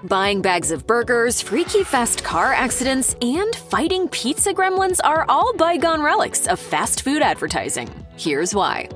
Buying bags of burgers, freaky fast car accidents, and fighting pizza gremlins are all bygone relics of fast food advertising. Here's why.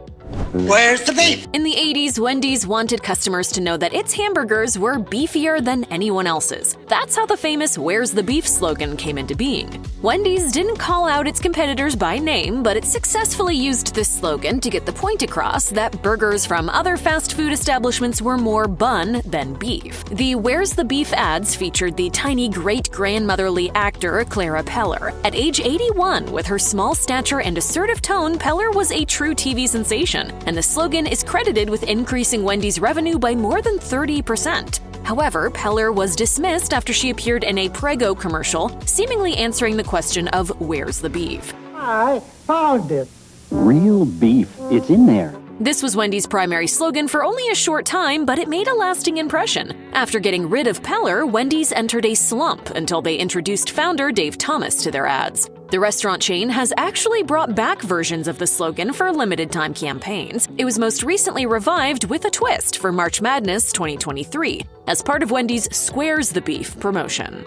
Where's the beef? In the 80s, Wendy's wanted customers to know that its hamburgers were beefier than anyone else's. That's how the famous "Where's the beef" slogan came into being. Wendy's didn't call out its competitors by name, but it successfully used this slogan to get the point across that burgers from other fast food establishments were more bun than beef. The "Where's the beef" ads featured the tiny great-grandmotherly actor Clara Peller. At age 81, with her small stature and assertive tone, Peller was a true TV sensation, and the slogan is credited with increasing Wendy's revenue by more than 30%. However, Peller was dismissed after she appeared in a Prego commercial, seemingly answering the question of "Where's the beef?" I found it. Real beef. It's in there. This was Wendy's primary slogan for only a short time, but it made a lasting impression. After getting rid of Peller, Wendy's entered a slump until they introduced founder Dave Thomas to their ads. The restaurant chain has actually brought back versions of the slogan for limited-time campaigns. It was most recently revived with a twist for March Madness 2023 as part of Wendy's Squares the Beef promotion.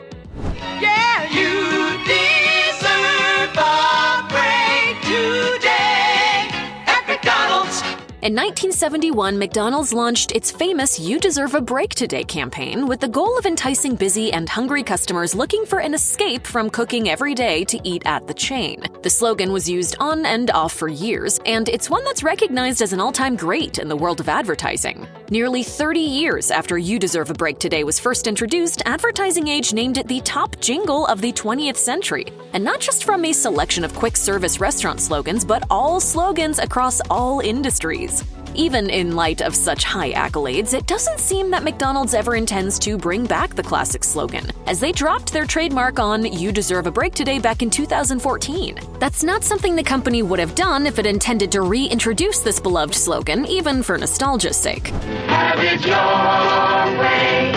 Yeah, you deserve a break today at McDonald's. In 1971, McDonald's launched its famous "You Deserve a Break Today" campaign with the goal of enticing busy and hungry customers looking for an escape from cooking every day to eat at the chain. The slogan was used on and off for years, and it's one that's recognized as an all-time great in the world of advertising. Nearly 30 years after "You Deserve a Break Today" was first introduced, Advertising Age named it the top jingle of the 20th century. And not just from a selection of quick-service restaurant slogans, but all slogans across all industries. Even in light of such high accolades, it doesn't seem that McDonald's ever intends to bring back the classic slogan, as they dropped their trademark on "You Deserve a Break Today" back in 2014. That's not something the company would have done if it intended to reintroduce this beloved slogan, even for nostalgia's sake. Have it your way.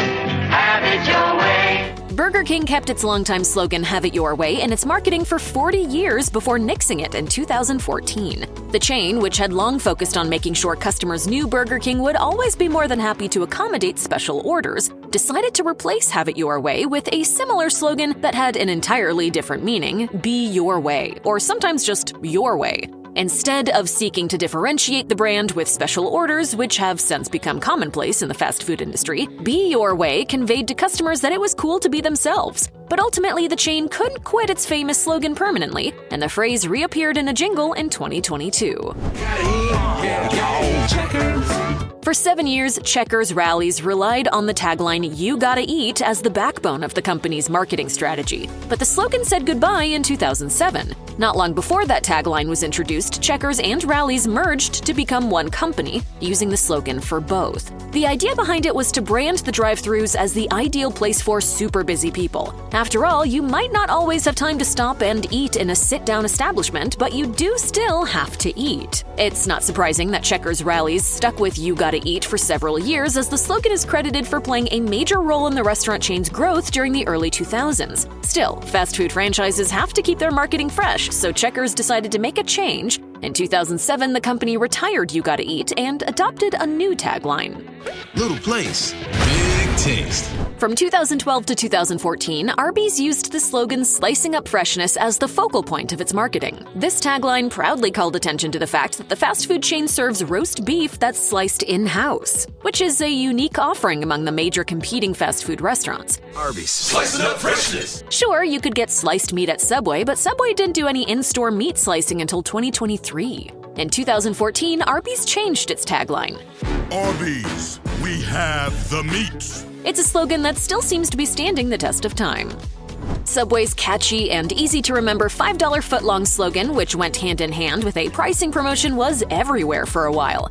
Have it your way. Burger King kept its longtime slogan "Have it your way" in its marketing for 40 years before nixing it in 2014. The chain, which had long focused on making sure customers knew Burger King would always be more than happy to accommodate special orders, decided to replace "Have it your way" with a similar slogan that had an entirely different meaning: "Be your way," or sometimes just "your way." Instead of seeking to differentiate the brand with special orders, which have since become commonplace in the fast food industry, "Be Your Way" conveyed to customers that it was cool to be themselves. But ultimately, the chain couldn't quit its famous slogan permanently, and the phrase reappeared in a jingle in 2022. For 7 years, Checkers rallies relied on the tagline "You gotta eat" as the backbone of the company's marketing strategy. But the slogan said goodbye in 2007. Not long before that tagline was introduced, Checkers and Rally's merged to become one company, using the slogan for both. The idea behind it was to brand the drive-thrus as the ideal place for super busy people. After all, you might not always have time to stop and eat in a sit-down establishment, but you do still have to eat. It's not surprising that Checkers Rallies stuck with "You gotta eat" for several years, as the slogan is credited for playing a major role in the restaurant chain's growth during the early 2000s. Still, fast food franchises have to keep their marketing fresh, so Checkers decided to make a change. In 2007, the company retired "You Gotta Eat" and adopted a new tagline. Little place, big taste. From 2012 to 2014, Arby's used the slogan "Slicing up freshness" as the focal point of its marketing. This tagline proudly called attention to the fact that the fast food chain serves roast beef that's sliced in-house, which is a unique offering among the major competing fast food restaurants. Arby's, slicing up freshness. Sure, you could get sliced meat at Subway, but Subway didn't do any in-store meat slicing until 2023. In 2014, Arby's changed its tagline. Arby's, we have the meat. It's a slogan that still seems to be standing the test of time. Subway's catchy and easy-to-remember $5 footlong slogan, which went hand-in-hand with a pricing promotion, was everywhere for a while.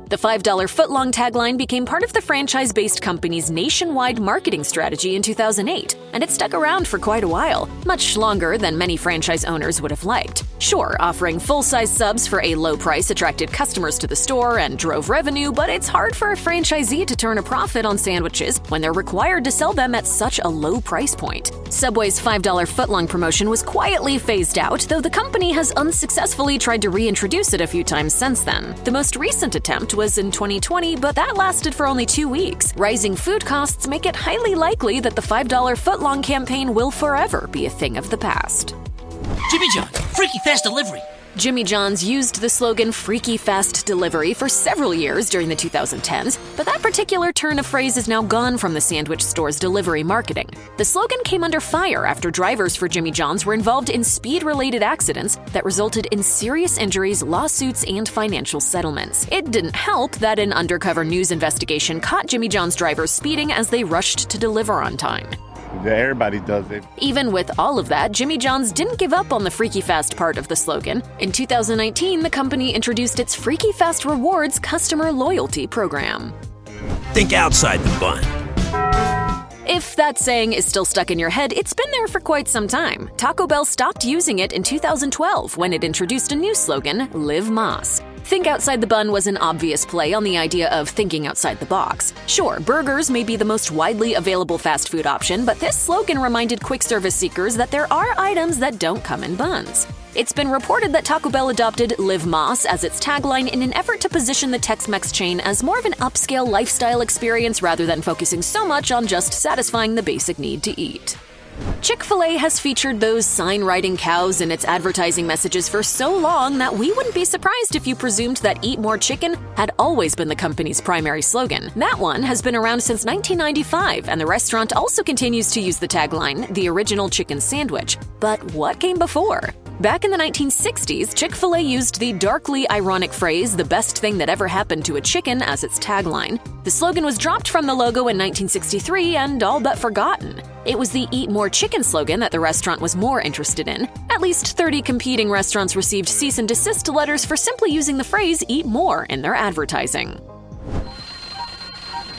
The $5 footlong tagline became part of the franchise-based company's nationwide marketing strategy in 2008, and it stuck around for quite a while, much longer than many franchise owners would have liked. Sure, offering full-size subs for a low price attracted customers to the store and drove revenue, but it's hard for a franchisee to turn a profit on sandwiches when they're required to sell them at such a low price point. Subway's $5 footlong promotion was quietly phased out, though the company has unsuccessfully tried to reintroduce it a few times since then. The most recent attempt was in 2020, but that lasted for only 2 weeks. Rising food costs make it highly likely that the $5 footlong campaign will forever be a thing of the past. Jimmy John, freaky fast delivery. Jimmy John's used the slogan "freaky fast delivery" for several years during the 2010s, but that particular turn of phrase is now gone from the sandwich store's delivery marketing. The slogan came under fire after drivers for Jimmy John's were involved in speed-related accidents that resulted in serious injuries, lawsuits, and financial settlements. It didn't help that an undercover news investigation caught Jimmy John's drivers speeding as they rushed to deliver on time. Everybody does it. Even with all of that, Jimmy John's didn't give up on the freaky fast part of the slogan. In 2019, the company introduced its Freaky Fast Rewards customer loyalty program. Think outside the bun. If that saying is still stuck in your head, it's been there for quite some time. Taco Bell stopped using it in 2012 when it introduced a new slogan, Live Más. Think outside the bun was an obvious play on the idea of thinking outside the box. Sure, burgers may be the most widely available fast food option, but this slogan reminded quick service seekers that there are items that don't come in buns. It's been reported that Taco Bell adopted Live Más as its tagline in an effort to position the Tex-Mex chain as more of an upscale lifestyle experience rather than focusing so much on just satisfying the basic need to eat. Chick-fil-A has featured those sign-riding cows in its advertising messages for so long that we wouldn't be surprised if you presumed that "Eat More Chicken" had always been the company's primary slogan. That one has been around since 1995, and the restaurant also continues to use the tagline, "The Original Chicken Sandwich." But what came before? Back in the 1960s, Chick-fil-A used the darkly ironic phrase, "the best thing that ever happened to a chicken," as its tagline. The slogan was dropped from the logo in 1963 and all but forgotten. It was the "Eat More Chicken" slogan that the restaurant was more interested in. At least 30 competing restaurants received cease and desist letters for simply using the phrase "eat more" in their advertising.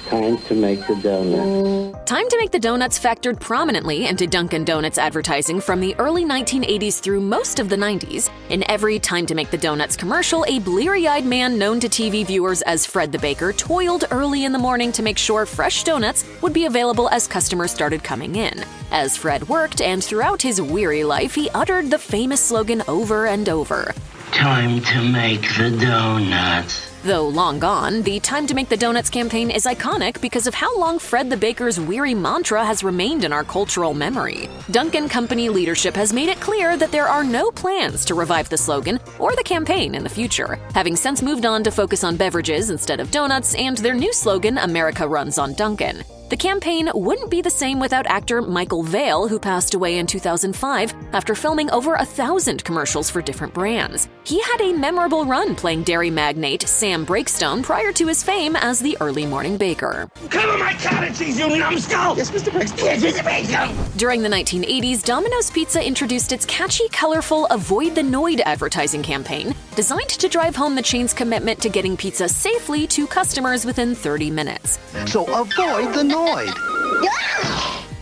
Time to make the donut. Time to make the donuts factored prominently into Dunkin' Donuts advertising from the early 1980s through most of the 90s. In every Time to Make the Donuts commercial, a bleary-eyed man known to TV viewers as Fred the Baker toiled early in the morning to make sure fresh donuts would be available as customers started coming in. As Fred worked, and throughout his weary life, he uttered the famous slogan over and over. Time to make the donuts. Though long gone, the Time to Make the Donuts campaign is iconic because of how long Fred the Baker's weary mantra has remained in our cultural memory. Dunkin' Company leadership has made it clear that there are no plans to revive the slogan or the campaign in the future, having since moved on to focus on beverages instead of donuts and their new slogan, "America Runs on Dunkin'." The campaign wouldn't be the same without actor Michael Vale, who passed away in 2005 after filming over 1,000 commercials for different brands. He had a memorable run playing dairy magnate Sam Breakstone prior to his fame as the early morning baker. Come on, my cottage cheese, you numbskull! Yes, Mr. Breakstone. Yes, Mr. Breakstone. During the 1980s, Domino's Pizza introduced its catchy, colorful Avoid the Noid advertising campaign, designed to drive home the chain's commitment to getting pizza safely to customers within 30 minutes. So avoid the Noid.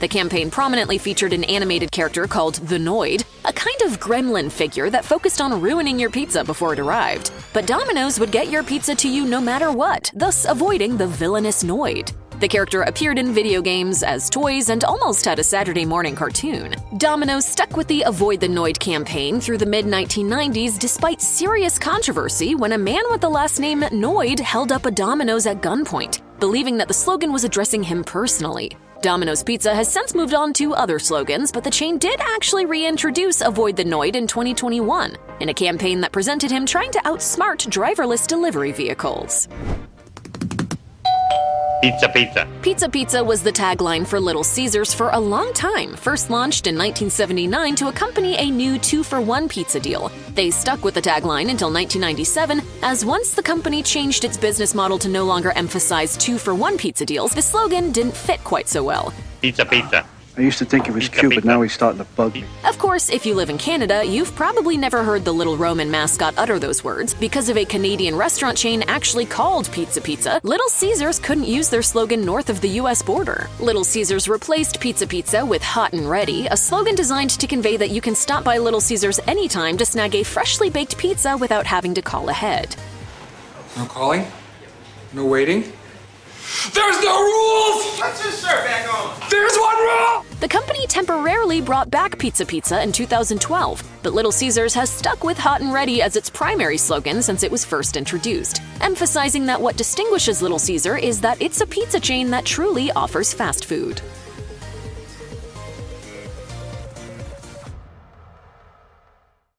The campaign prominently featured an animated character called the Noid, a kind of gremlin figure that focused on ruining your pizza before it arrived. But Domino's would get your pizza to you no matter what, thus avoiding the villainous Noid. The character appeared in video games, as toys, and almost had a Saturday morning cartoon. Domino's stuck with the Avoid the Noid campaign through the mid-1990s despite serious controversy when a man with the last name Noid held up a Domino's at gunpoint, believing that the slogan was addressing him personally. Domino's Pizza has since moved on to other slogans, but the chain did actually reintroduce Avoid the Noid in 2021, in a campaign that presented him trying to outsmart driverless delivery vehicles. Pizza, pizza. Pizza Pizza was the tagline for Little Caesars for a long time, first launched in 1979 to accompany a new 2-for-1 pizza deal. They stuck with the tagline until 1997, as once the company changed its business model to no longer emphasize 2-for-1 pizza deals, the slogan didn't fit quite so well. Pizza, pizza. I used to think he was cute, but now he's starting to bug me. Of course, if you live in Canada, you've probably never heard the Little Roman mascot utter those words. Because of a Canadian restaurant chain actually called Pizza Pizza, Little Caesars couldn't use their slogan north of the US border. Little Caesars replaced Pizza Pizza with Hot and Ready, a slogan designed to convey that you can stop by Little Caesars anytime to snag a freshly baked pizza without having to call ahead. No calling? No waiting? There's no rules! Let's just start back on. There's one rule! The company temporarily brought back Pizza Pizza in 2012, but Little Caesars has stuck with Hot and Ready as its primary slogan since it was first introduced, emphasizing that what distinguishes Little Caesar is that it's a pizza chain that truly offers fast food.